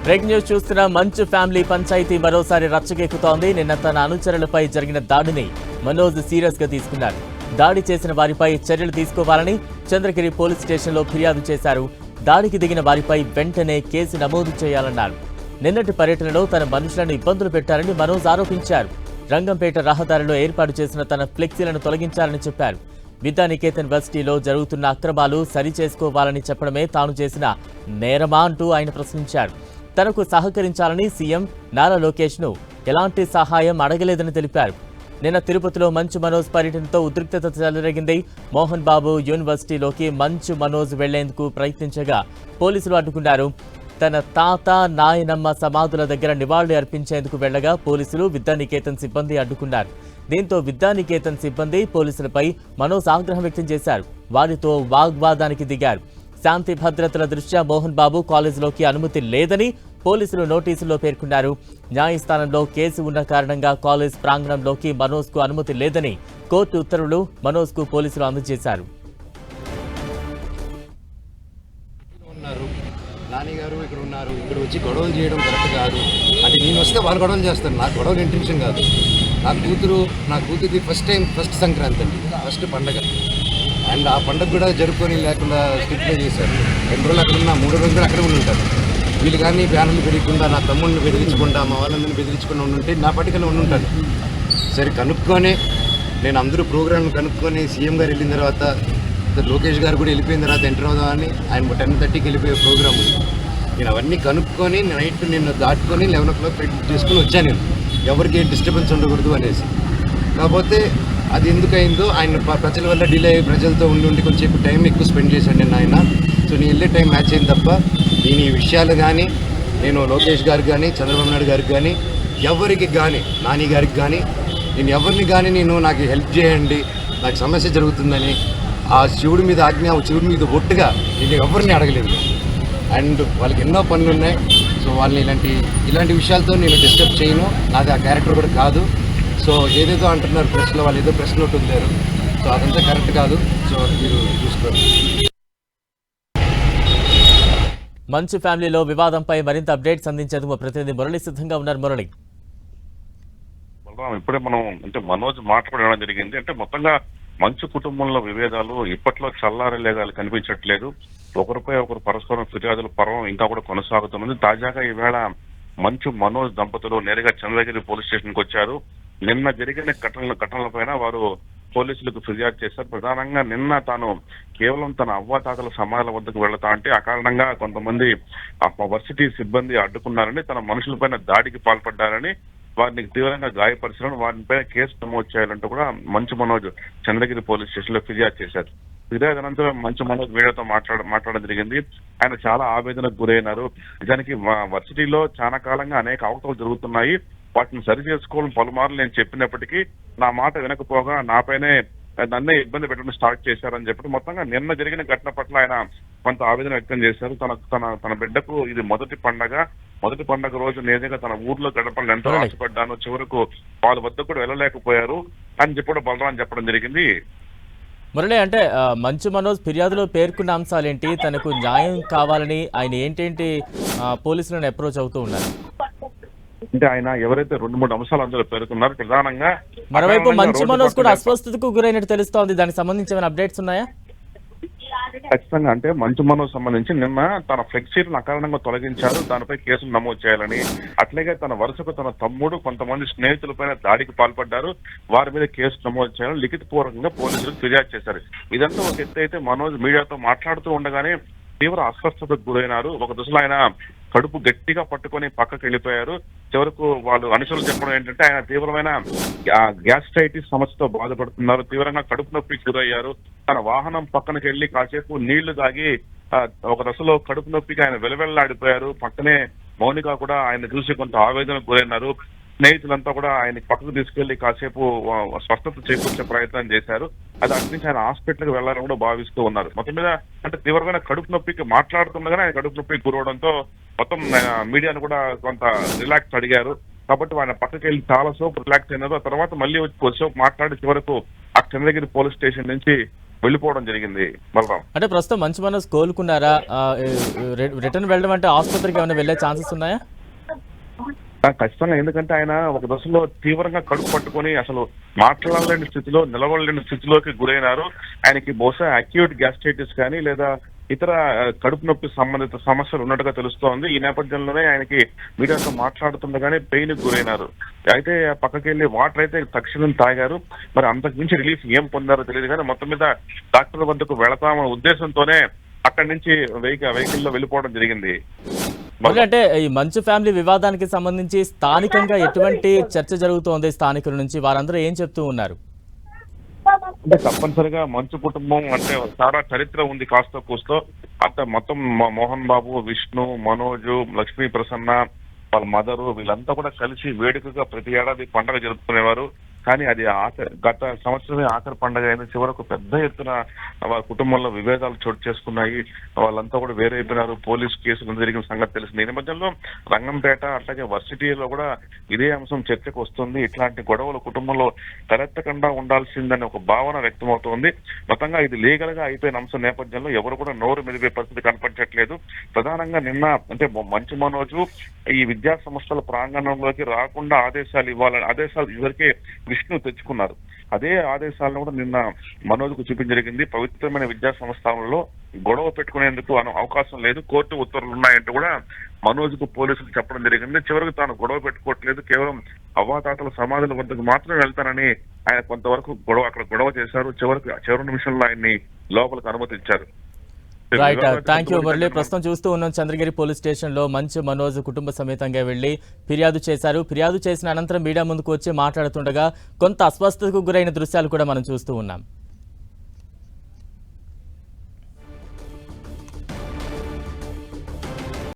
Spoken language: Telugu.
బ్రేక్ న్యూస్ చూస్తున్న మంచు ఫ్యామిలీ పంచాయతీ మరోసారి రచ్చకెక్కుతోంది. నిన్న తన అనుచరులపై జరిగిన దాడిని మనోజ్ సీరియస్ గా తీసుకున్నారు. దాడి చేసిన వారిపై చర్యలు తీసుకోవాలని చంద్రగిరి పోలీస్ స్టేషన్లో ఫిర్యాదు చేశారు. దాడికి దిగిన వారిపై వెంటనే కేసు నమోదు చేయాలన్నారు. నిన్నటి పర్యటనలో తన మనుషులను ఇబ్బందులు పెట్టారని మనోజ్ ఆరోపించారు. రంగంపేట రహదారిలో ఏర్పాటు చేసిన తన ఫ్లెక్సీలను తొలగించాలని చెప్పారు. విద్యానికేతన్ వర్సిటీలో జరుగుతున్న అక్రమాలు సరిచేసుకోవాలని చెప్పడమే తాను చేసిన నేరమా అంటూ ఆయన ప్రశ్నించారు. తనకు సహకరించాలని సీఎం నారా లోకేష్ ను ఎలాంటి సహాయం అడగలేదని తెలిపారు. నిన్న తిరుపతిలో మంచు మనోజ్ పర్యటనతో ఉద్రిక్తత చెలరేగింది. మోహన్ బాబు యూనివర్సిటీలోకి మంచు మనోజ్ వెళ్లేందుకు ప్రయత్నించగా పోలీసులు అడ్డుకున్నారు. తన తాత నాయనమ్మ సమాధుల దగ్గర నివాళులు అర్పించేందుకు వెళ్లగా పోలీసులు విద్యానికేతన్ సిబ్బంది అడ్డుకున్నారు. దీంతో విద్యానికేతన్ సిబ్బంది పోలీసులపై మనోజ్ ఆగ్రహం వ్యక్తం చేశారు. వారితో వాగ్వాదానికి దిగారు. శాంతి భద్రతల దృష్ట్యా మోహన్ బాబు కాలేజీలోకి అనుమతి లేదని పోలీసులు నోటీసుల్లో పేర్కొన్నారు. న్యాయస్థానంలో కేసు ఉన్న కారణంగా కాలేజ్ ప్రాంగణంలోకి మనోజ్ కు అనుమతి లేదని కోర్టు ఉత్తర్వులు మనోజ్ కు పోలీసులు అందజేశారు. నాని గారు ఇక్కడ ఉన్నారు, ఇక్కడ వచ్చి గొడవలు చేయడం కరెక్ట్ కాదు. అంటే నేను వస్తే వాళ్ళు గొడవలు చేస్తాను. నాకు గొడవలు ఇంటెన్షన్ కాదు. నా కూతురిది ఫస్ట్ సంక్రాంతి అండి, ఫస్ట్ పండగ. అండ్ ఆ పండగ కూడా జరుపుకొని లేకుండా స్ట్రిక్ట్గా చేశారు. 2 రోజులు అక్కడ ఉన్నా, 3 రోజులు కూడా అక్కడే ఉంటారు. వీళ్ళు కానీ బ్యానర్లు పెరగకుండా, నా తమ్ముడిని బెదిరించకుండా, మా వాళ్ళందరినీ బెదిరించకుండా ఉండుంటే నా పట్టుకలు ఉండుంటాను. సరే కనుక్కొని నేను అందరూ ప్రోగ్రాంలు కనుక్కొని సీఎం గారు వెళ్ళిన తర్వాత, లోకేష్ గారు కూడా వెళ్ళిపోయిన తర్వాత ఎంటర్ అవుదామని ఆయన 10:30కి వెళ్ళిపోయే ప్రోగ్రామ్. నేను అవన్నీ కనుక్కొని నైట్ నిన్ను దాటుకొని 11 o'clock చేసుకుని వచ్చాను. నేను ఎవరికి డిస్టర్బెన్స్ ఉండకూడదు అనేసి. కాకపోతే అది ఎందుకయిందో ఆయన ప్రజల వల్ల డిలే అయ్యి ప్రజలతో ఉండి కొంచెం టైం ఎక్కువ స్పెండ్ చేశాను నేను ఆయన. సో నేను వెళ్ళే టైం మ్యాచ్ అయింది తప్ప నేను ఈ విషయాలు కానీ నేను లోకేష్ గారికి కానీ చంద్రబాబు నాయుడు గారికి కానీ ఎవరికి కానీ నాని గారికి కానీ నేను ఎవరిని కానీ నాకు హెల్ప్ చేయండి, నాకు సమస్య జరుగుతుందని ఆ శివుడి మీద ఆజ్ఞ, శివుడి మీద ఒట్టుగా నేను ఎవరిని అడగలేదు. అండ్ వాళ్ళకి ఎన్నో పనులు ఉన్నాయి. సో వాళ్ళని ఇలాంటి విషయాలతో నేను డిస్టర్బ్ చేయను. నాది ఆ క్యారెక్టర్ కూడా కాదు. సో ఏదేదో అంటున్నారు ప్రెస్లో, వాళ్ళు ఏదో ప్రెస్ నోట్ వదిలేరు. సో అదంతా కరెక్ట్ కాదు. సో మీరు చూసుకోండి. మంచు ఫ్యామిలీలో వివాదంపై మరింత అప్డేట్స్ అందించేందుకు మా ప్రతినిధి మురళి సిద్ధంగా ఉన్నారు. మురళి, ఇప్పుడే మనం అంటే మనోజ్ మాట్లాడడం జరిగింది. అంటే మొత్తంగా మంచు కుటుంబంలో విభేదాలు ఇప్పట్లో చల్లారలేగాలు కనిపించట్లేదు. ఒకరిపై ఒకరు పరస్పరం ఫిర్యాదుల పర్వం ఇంకా కూడా కొనసాగుతున్నది. తాజాగా ఈవేళ మంచు మనోజ్ దంపతులు నేరుగా చంద్రగిరి పోలీస్ స్టేషన్ కు వచ్చారు. నిన్న జరిగిన ఘటనలపైన వారు పోలీసులకు ఫిర్యాదు చేశారు. ప్రధానంగా నిన్న తాను కేవలం తన అవ్వాతాతల సమాధుల వద్దకు వెళతా అంటే అకారణంగా కొంతమంది వర్సిటీ సిబ్బంది అడ్డుకున్నారని, తన మనుషులపైన దాడికి పాల్పడ్డారని, వారిని తీవ్రంగా గాయపరిచారని, వారిపైన కేసు నమోదు చేయాలంటూ కూడా మంచు మనోజ్ చంద్రగిరి పోలీస్ స్టేషన్ లో ఫిర్యాదు చేశారు. ఫిర్యాదు అనంతరం మంచు మనోజ్ మీడియాతో మాట్లాడడం జరిగింది. ఆయన చాలా ఆవేదనకు గురైనారు. నిజానికి వర్సిటీలో చాలా కాలంగా అనేక అవకతవలు జరుగుతున్నాయి. వాటిని సరి చేసుకోవడం పలుమార్లు నేను చెప్పినప్పటికీ నా మాట వినకపోగా నన్నే ఇబ్బంది పెట్టడం స్టార్ట్ చేశారని చెప్పి మొత్తంగా నిన్న జరిగిన ఘటన పట్ల ఆయన కొంత ఆవేదన వ్యక్తం చేశారు. తన బిడ్డకు ఇది మొదటి పండగ రోజు నేరుగా తన ఊర్లో గడపాలని ఎంతో ఆశపడ్డాను, చివరకు వాళ్ళ వద్ద కూడా వెళ్ళలేకపోయారు అని చెప్పి బలరాం చెప్పడం జరిగింది. మురళి, అంటే మంచు మనోజ్ ఫిర్యాదులో పేర్కొన్న అంశాలేంటి? తనకు న్యాయం కావాలని ఆయన ఏంటేంటి పోలీసులను అప్రోచ్ అవుతూ ఉన్నారు? అంటే ఆయన ఎవరైతే 2-3 అంశాలు అందులో పేర్కొన్నారు. ప్రధానంగా మరోవైపు మంచు మనోజ్ కూడా అస్వస్థతకు గురైనట్టు తెలుస్తోంది. దానికి సంబంధించి ఏమైనా అప్డేట్స్ ఉన్నాయా? ఖచ్చితంగా అంటే మంచు మనోజ్ సంబంధించి నిన్న తన ఫ్లెక్సీలను అకారణంగా తొలగించారు, దానిపై కేసులు నమోదు చేయాలని, అట్లాగే తన వరుసకు తన తమ్ముడు కొంతమంది స్నేహితులపైన దాడికి పాల్పడ్డారు, వారి మీద కేసు నమోదు చేయాలని లిఖితపూర్వకంగా పోలీసులకు ఫిర్యాదు చేశారు. ఇదంతా ఒక ఎత్తు అయితే మనోజ్ మీడియాతో మాట్లాడుతూ ఉండగానే తీవ్ర అస్వస్థతకు గురైనారు. ఒక దశలో ఆయన కడుపు గట్టిగా పట్టుకొని పక్కకు వెళ్ళిపోయారు. చివరకు వాళ్ళు అనుచరులు చెప్పడం ఏంటంటే ఆయన తీవ్రమైన గ్యాస్ట్రైటిస్ సమస్యతో బాధపడుతున్నారు, తీవ్రంగా కడుపు నొప్పికి గురయ్యారు. తన వాహనం పక్కనకి వెళ్లి కాసేపు నీళ్లు తాగి ఒక దశలో కడుపు నొప్పికి ఆయన వెలవెల్లాడిపోయారు. పక్కనే మౌనిక కూడా ఆయన చూసి కొంత ఆవేదనకు గురైనారు. స్నేహితులంతా కూడా ఆయన పక్కకు తీసుకెళ్లి కాసేపు స్వస్థత చేకూర్చే ప్రయత్నం చేశారు. అది అటు నుంచి ఆయన హాస్పిటల్కి వెళ్లాలని కూడా భావిస్తూ ఉన్నారు. మొత్తం మీద అంటే తీవ్రమైన కడుపు నొప్పికి మాట్లాడుతుండగానే ఆయన కడుపు నొప్పికి గురవడంతో మొత్తం మీడియాను కూడా కొంత రిలాక్స్ అడిగారు. కాబట్టి ఆయన పక్కకి వెళ్ళి చాలా సేపు రిలాక్స్ అయినారు. ఆ తర్వాత మళ్ళీ వచ్చి కొద్దిసేపు మాట్లాడి చివరకు ఆ చంద్రగిరి పోలీస్ స్టేషన్ నుంచి వెళ్ళిపోవడం జరిగింది. బలరాం, అంటే ప్రస్తుతం మంచు మనోజ్ కోలుకున్నారా? రిటర్న్ వెళ్ళడం అంటే ఆసుపత్రికి ఏమైనా వెళ్ళే ఛాన్సెస్ ఉన్నాయా? ఖచ్చితంగా. ఎందుకంటే ఆయన ఒక దశలో తీవ్రంగా కడుపు పట్టుకొని అసలు మాట్లాడలేని స్థితిలో, నిలబడలేని స్థితిలోకి గురైనారు. ఆయనకి బహుశా అక్యూట్ గ్యాస్ట్రైటిస్ కానీ లేదా ఇతర కడుపు నొప్పి సంబంధిత సమస్యలు ఉన్నట్టుగా తెలుస్తోంది. ఈ నేపథ్యంలోనే ఆయనకి మీడియాతో మాట్లాడుతుండగానే పెయిన్ కి గురైనారు. అయితే పక్కకి వెళ్ళి వాటర్ అయితే తక్షణం తాగారు. మరి అంతకు మించి రిలీఫ్ ఏం పొందారో తెలియదు కానీ మొత్తం మీద డాక్టర్ వద్దకు వెళతామన్న ఉద్దేశంతోనే అక్కడి నుంచి వెహికల్లో వెళ్ళిపోవడం జరిగింది. అంటే ఈ మంచు ఫ్యామిలీ వివాదానికి సంబంధించి స్థానికంగా ఎటువంటి చర్చ జరుగుతోంది? స్థానికుల నుంచి వారందరూ ఏం చెప్తూ ఉన్నారు? అంటే తప్పనిసరిగా మంచు కుటుంబం అంటే చాలా చరిత్ర ఉంది కాస్త కూస్తో. అంత మొత్తం మోహన్ బాబు, విష్ణు, మనోజ్, లక్ష్మీ ప్రసన్న, వాళ్ళ మదరు వీళ్ళంతా కూడా కలిసి వేడుకగా ప్రతి ఏడాది పండుగ జరుపుకునేవారు. కానీ అది గత సంవత్సరమే ఆఖరి పండుగ అయిన చివరకు పెద్ద ఎత్తున వాళ్ళ కుటుంబంలో విభేదాలు చోటు చేసుకున్నాయి. వాళ్ళంతా కూడా వేరే అయిపోయినారు. పోలీసు కేసులు జరిగిన సంగతి తెలిసింది. ఈ నేపథ్యంలో రంగంపేట అట్లాగే వర్సిటీలో కూడా ఇదే అంశం చర్చకు వస్తుంది. ఇట్లాంటి గొడవలు కుటుంబంలో తలెత్తకుండా ఉండాల్సిందని ఒక భావన వ్యక్తమవుతోంది. మొత్తంగా ఇది లీగల్ గా అయిపోయిన అంశం నేపథ్యంలో ఎవరు కూడా నోరు మెదిపే పరిస్థితి కనపడట్లేదు. ప్రధానంగా నిన్న అంటే మంచు మనోజు ఈ విద్యా సంస్థల ప్రాంగణంలోకి రాకుండా ఆదేశాలు ఇవ్వాలని ఆదేశాలు ఇదివరకే విష్ణు తెచ్చుకున్నారు. అదే ఆదేశాలను కూడా నిన్న మనోజ్కు చూపించడం జరిగింది. పవిత్రమైన విద్యా సంస్థలలో గొడవ పెట్టుకునేందుకు అవకాశం లేదు, కోర్టు ఉత్తర్వులు ఉన్నాయంటూ కూడా మనోజ్కు పోలీసులు చెప్పడం జరిగింది. చివరికి తాను గొడవ పెట్టుకోవట్లేదు, కేవలం అవ్వాతాతల సమాధుల వద్దకు మాత్రమే వెళ్తానని ఆయన కొంతవరకు అక్కడ గొడవ చేశారు. చివరి నిమిషంలో ఆయన్ని లోపలికి అనుమతించారు. Right, thank you Murali. ప్రస్తుతం చూస్తూ ఉన్నాం చంద్రగిరి పోలీస్ స్టేషన్లో మంచు మనోజ్ కుటుంబ సమేతంగా వెళ్లి ఫిర్యాదు చేశారు. ఫిర్యాదు చేసిన అనంతరం మీడియా ముందుకు వచ్చి మాట్లాడుతుండగా కొంత అస్వస్థతకు గురైన దృశ్యాలు కూడా మనం చూస్తూ ఉన్నాం.